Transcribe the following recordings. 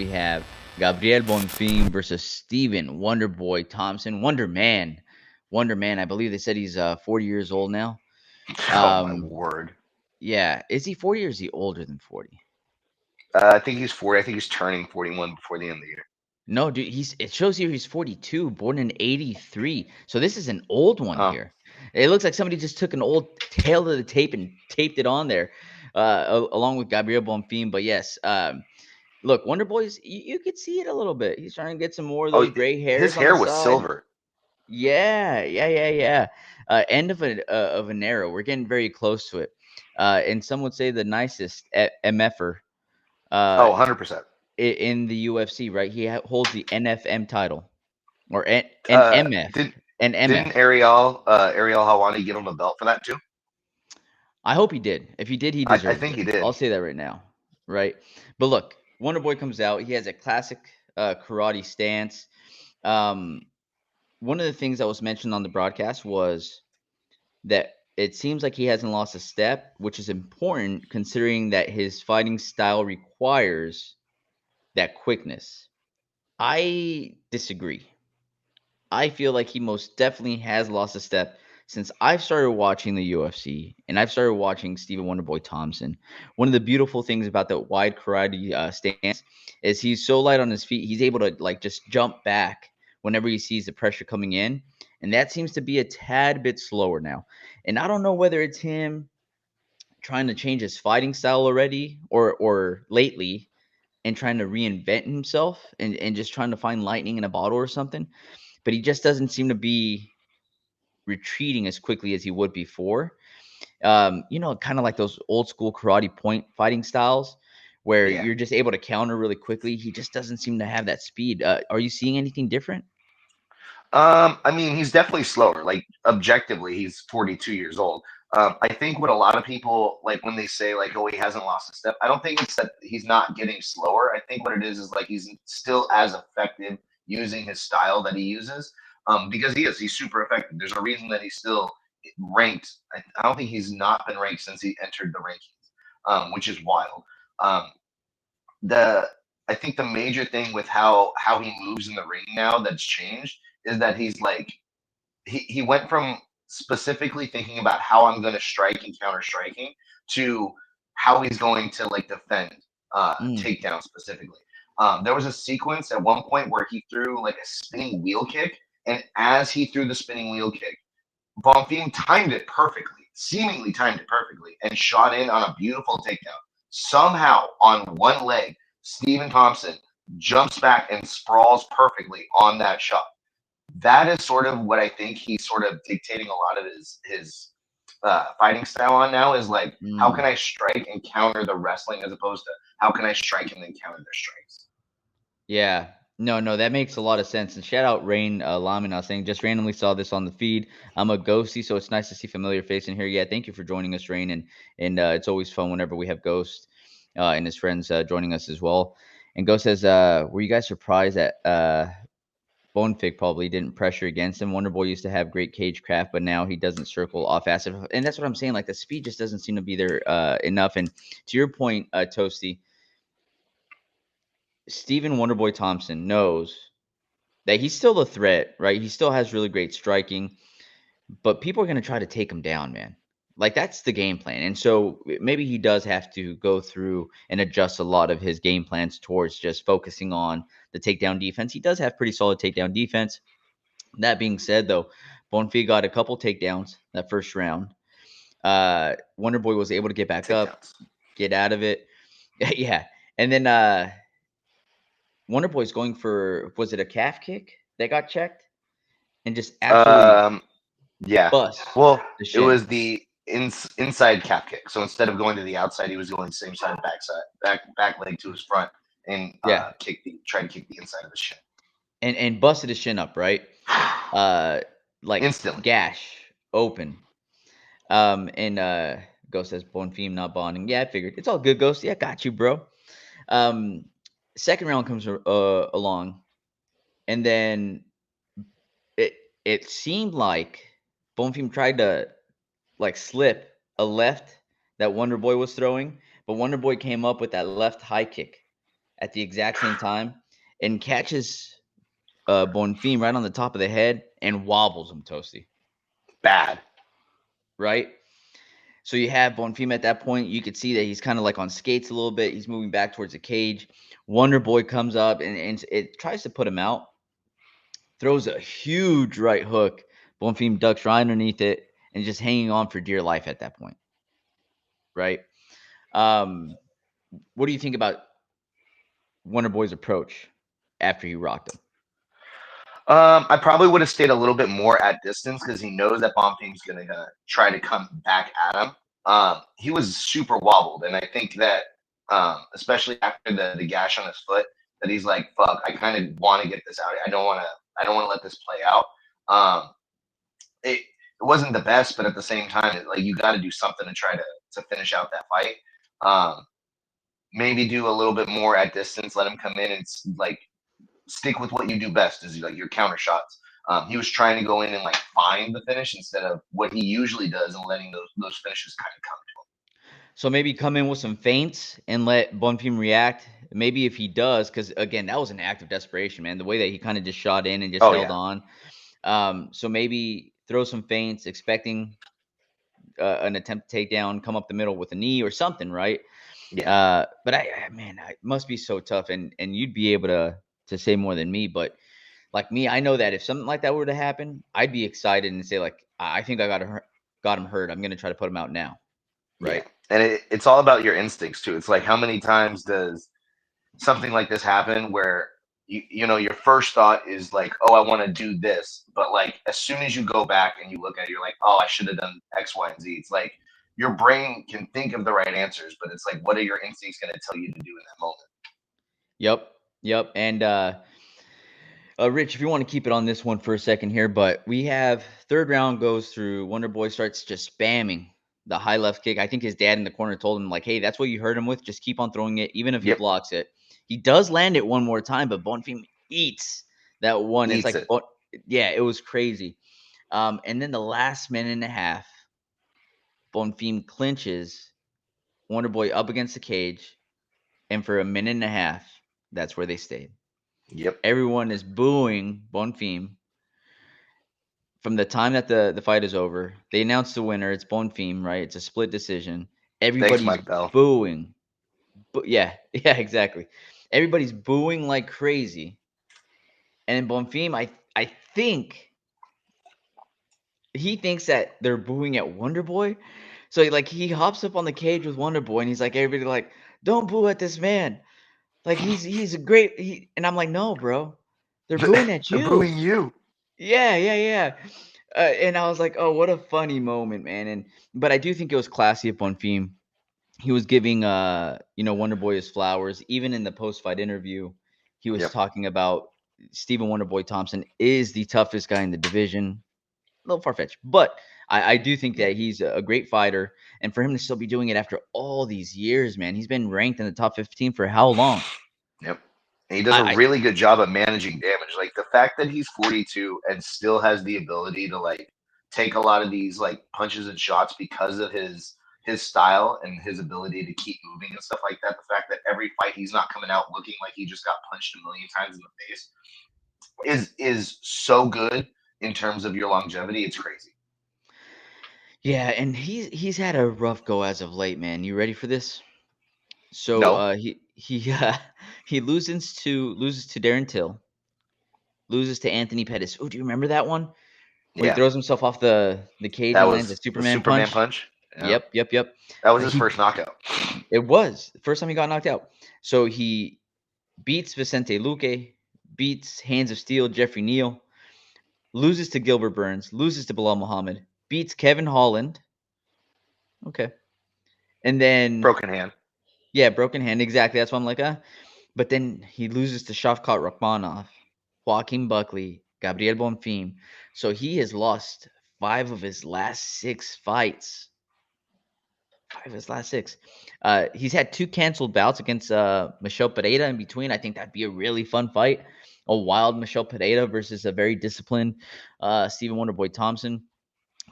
we have Gabriel Bonfim versus Steven Wonderboy Thompson. Wonder Man. I believe they said he's 40 years old now. Oh my Um, word. yeah, is he 40 or is he older than 40? I think he's 40. I think he's turning 41 before the end of the year. No, dude, it shows here he's 42, born in 83. So this is an old one Oh, here. It looks like somebody just took an old tail of the tape and taped it on there, along with Gabriel Bonfim. But yes, look, Wonder Boy's you could see it a little bit. He's trying to get some more of oh, those gray his hairs on the hair was side. silver. Yeah. End of an era. We're getting very close to it. And some would say the nicest MFer uh, Oh, 100%. in the UFC, right? He holds the NFM title or Uh, NMF, did NMF. didn't Ariel Hawani get him a belt for that too? I hope he did. If he did, he I deserves think it. he did. I'll say that right now, right? But look, Wonder Boy comes out. He has a classic karate stance. Um, One of the things that was mentioned on the broadcast was that it seems like he hasn't lost a step, which is important considering that his fighting style requires that quickness. I disagree. I feel like he most definitely has lost a step since I've started watching the UFC and I've started watching Stephen Wonderboy Thompson. One of the beautiful things about the wide karate stance is he's so light on his feet. He's able to like just jump back whenever he sees the pressure coming in, and that seems to be a tad bit slower now. And I don't know whether it's him trying to change his fighting style already or lately and trying to reinvent himself and just trying to find lightning in a bottle or something, but he just doesn't seem to be retreating as quickly as he would before. Kind of like those old school karate point fighting styles where Yeah. you're just able to counter really quickly. He just doesn't seem to have that speed. Are you seeing anything different? I mean, he's definitely slower. Like objectively, he's 42 years old. I think what a lot of people like when they say like, "Oh, he hasn't lost a step." I don't think it's that he's not getting slower. I think what it is like he's still as effective using his style that he uses. Because he is. He's super effective. There's a reason that he's still ranked. I don't think he's not been ranked since he entered the rankings, which is wild. Um, the I think the major thing with how he moves in the ring now that's changed is that he's like he went from specifically thinking about how I'm going to strike and counter striking to how he's going to like defend Mm, takedown specifically. There was a sequence at one point where he threw like a spinning wheel kick, and as he threw the spinning wheel kick, Bonfim timed it perfectly, seemingly timed it perfectly, and shot in on a beautiful takedown. Somehow, on one leg, Stephen Thompson jumps back and sprawls perfectly on that shot. That is sort of what I think he's sort of dictating a lot of his fighting style on now is like how can mm. I strike and counter the wrestling as opposed to how can I strike and then counter their strikes. Yeah. No, that makes a lot of sense. And shout out Rain Lamina saying, just randomly saw this on the feed. I'm a ghosty, so it's nice to see familiar face in here. Yeah, thank you for joining us, Rain. And it's always fun whenever we have Ghost and his friends joining us as well. And Ghost says, were you guys surprised that Bonefig probably didn't pressure against him? Wonderboy used to have great cage craft, but now he doesn't circle off acid. And that's what I'm saying. Like the speed just doesn't seem to be there enough. And to your point, Toasty, Stephen Wonderboy Thompson knows that he's still a threat, right? He still has really great striking, but people are going to try to take him down, man. Like that's the game plan. And so maybe he does have to go through and adjust a lot of his game plans towards just focusing on the takedown defense. He does have pretty solid takedown defense. That being said, though, Bonfi got a couple takedowns that first round. Wonderboy was able to get back up, Takedowns. get out of it. Yeah. And then Wonderboy's going for, was it a calf kick that got checked? And just absolutely Um, yeah. bust Well, the it shin. was the inside cap kick. So instead of going to the outside, he was going same side, back leg to his front, and Yeah. try to kick the inside of the shin. And busted his shin up, right? Uh like Instantly. gash open. And Ghost says Bonfim not bonding. Yeah, I figured. It's all good, Ghost. Yeah, got you, bro. Um Second round comes along, and then it it seemed like Bonfim tried to like slip a left that Wonder Boy was throwing, but Wonder Boy came up with that left high kick at the exact same time and catches Bonfim right on the top of the head and wobbles him, Toasty. Bad. Right? So you have Bonfim at that point. You could see that he's kind of like on skates a little bit. He's moving back towards the cage. Wonderboy comes up and it tries to put him out. Throws a huge right hook. Bonfim ducks right underneath it and just hanging on for dear life at that point. Right? Um, what do you think about Wonderboy's approach after he rocked him? I probably would have stayed a little bit more at distance because he knows that Bonfim's going to try to come back at him. He was super wobbled, and I think that, especially after the gash on his foot, that he's like, "Fuck, I kind of want to get this out. I don't want to. I don't want to let this play out." Um, it wasn't the best, but at the same time, like you got to do something to try to finish out that fight. Um, Maybe do a little bit more at distance. Let him come in and like stick with what you do best, is like your counter shots. He was trying to go in and like find the finish instead of what he usually does and letting those finishes kind of come to So maybe come in with some feints and let Bonfim react. Maybe if he does, because again, that was an act of desperation, man. The way that he kind of just shot in and him. just Oh held yeah, on. So maybe throw some feints, expecting an attempt to take down, come up the middle with a knee or something, right? yeah, But man, it must be so tough, and you'd be able to say more than me. But like me, I know that if something like that were to happen, I'd be excited and say like, I think I got him hurt. I'm gonna try to put him out now, yeah. right? And it's all about your instincts too. It's like how many times does something like this happen where you know your first thought is like, oh, I want to do this, but like as soon as you go back and you look at it, you're like, oh, I should have done X, Y, and Z. It's like your brain can think of the right answers, but it's like, what are your instincts going to tell you to do in that moment? Yep, yep. And Rich, if you want to keep it on this one for a second here, but we have third round goes through. Wonderboy starts just spamming the high left kick. I think his dad in the corner told him like, "Hey, that's what you hurt him with. Just keep on throwing it, even if he Yep, blocks it." He does land it one more time, but Bonfim eats that one. It's eats like, it. yeah, it was crazy. And then the last minute and a half, Bonfim clinches Wonderboy up against the cage, and for a minute and a half, that's where they stayed. Yep, Everyone is booing Bonfim from the time that the fight is over. They announce the winner. It's Bonfim, right? It's a split decision. thanks, Everybody's Mike Bell. booing. But yeah, yeah, exactly. Everybody's booing like crazy. And Bonfim, I think he thinks that they're booing at Wonderboy. So like he hops up on the cage with Wonderboy and he's like everybody like, "Don't boo at this man. Like he's a great and I'm like, "No, bro. They're booing at They're booing you." you. Yeah, yeah, yeah. And I was like, "Oh, what a funny moment, man!" And but I do think it was classy of Bonfim. He was giving, Wonderboy his flowers. Even in the post-fight interview, he was Yep, talking about Stephen Wonderboy Thompson is the toughest guy in the division. A little far-fetched, but I do think yeah, that he's a great fighter, and for him to still be doing it after all these years, man, he's been ranked in the top 15 for how long? yep. And he does a I really good job of managing damage. Like the fact that he's 42 and still has the ability to like take a lot of these like punches and shots because of his style and his ability to keep moving and stuff like that. The fact that every fight he's not coming out looking like he just got punched a million times in the face is so good in terms of your longevity. It's crazy. Yeah, and he's had a rough go as of late, man. You ready for this? So No, he he loses to Darren Till, loses to Anthony Pettis. Oh, do you remember that one where he yeah, throws himself off the cage that and lands a was the Superman Superman punch? punch. Yeah, Yep, yep, yep. that was his He first knockout. it was the first time he got knocked out. So he beats Vicente Luque, beats Hands of Steel Jeffrey Neal, loses to Gilbert Burns, loses to Bilal Muhammad, beats Kevin Holland. Okay, and then Broken hand. yeah, broken hand. Exactly. That's why I'm like, But then he loses to Shavkat Rakhmonov, Joaquin Buckley, Gabriel Bonfim. So he has lost 5 of his last 6 fights. 5 of his last 6. He's had 2 canceled bouts against Michel Pereira in between. I think that'd be a really fun fight. A wild Michel Pereira versus a very disciplined Stephen Wonderboy Thompson.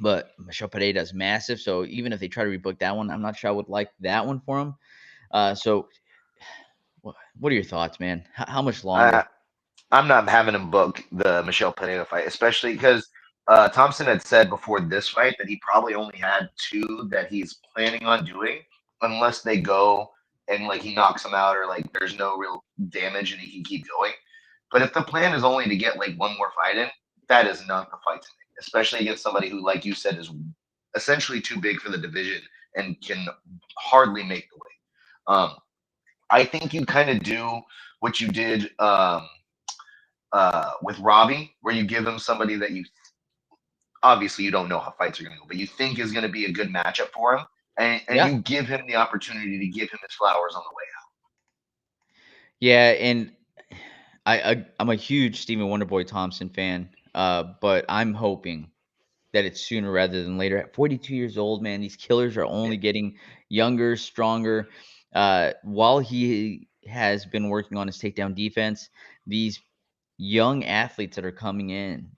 But Michel Pereira is massive. So even if they try to rebook that one, I'm not sure I would like that one for him. So What are your thoughts, man? How much I, longer? I'm not having him book the Michelle Pineda fight, especially because Thompson had said before this fight that he probably only had two that he's planning on doing, unless they go and like he knocks them out or like there's no real damage and he can keep going. But if the plan is only to get like one more fight in, that is not the fight to make, especially against somebody who, like you said, is essentially too big for the division and can hardly make the weight. I think you kind of do what you did with Robbie, where you give him somebody that you obviously you don't know how fights are going to go, but you think is going to be a good matchup for him, and Yeah, you give him the opportunity to give him his flowers on the way yeah, and I'm a huge Stephen Wonderboy Thompson fan, but I'm hoping that it's sooner rather than later. At 42 years old, man, these killers are out. only getting younger, stronger. While he has been working on his takedown defense, these young athletes that are coming in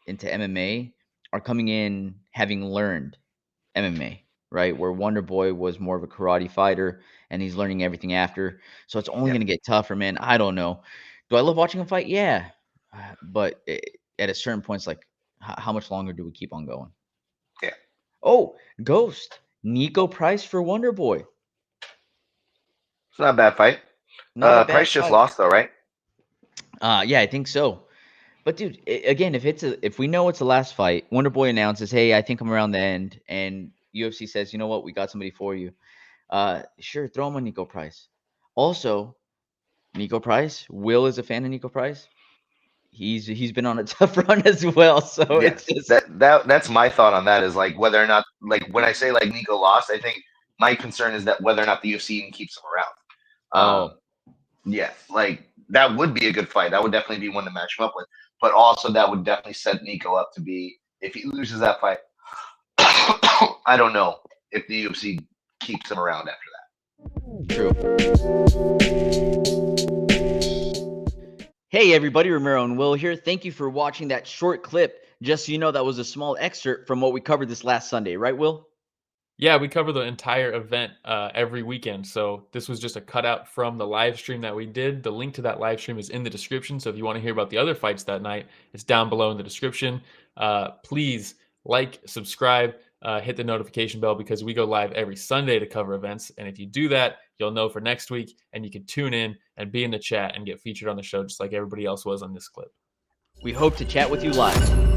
into MMA are coming in having learned MMA, right? Where Wonder Boy was more of a karate fighter and he's learning everything after. So it's only Yeah, going to get tougher, man. I don't know. Do I love watching him fight? Yeah. But at a certain point, it's like, how much longer do we keep on going? yeah, Oh, Ghost. Nico Price for Wonder Boy. it's not a bad fight. Not a bad Price just fight. lost though, right? Yeah, I think so. But dude, again, if we know it's the last fight, Wonder Boy announces, "Hey, I think I'm around the end," and UFC says, "You know what? We got somebody for you." Sure, throw him on Nico Price. Also, Nico Price. Will is a fan of Nico Price. He's been on a tough run as well. So Yeah, it's just that's my thought on that is like whether or not like when I say like Nico lost, I think my concern is that whether or not the UFC even keeps him around. oh Yeah, like that would be a good fight. That would definitely be one to match him up with. But also that would definitely set Nico up to be if he loses that fight. I don't know if the UFC keeps him around after true. Hey everybody, Romero and Will here. Thank you for watching that short clip. Just so you know, that was a small excerpt from what we covered this last Sunday, right, Will? Yeah, we cover the entire event every weekend. So this was just a cutout from the live stream that we did. The link to that live stream is in the description. So if you want to hear about the other fights that night, it's down below in the description. Please like, subscribe, hit the notification bell because we go live every Sunday to cover events. And if you do that, you'll know for next week and you can tune in and be in the chat and get featured on the show just like everybody else was on this clip. We hope to chat with you live.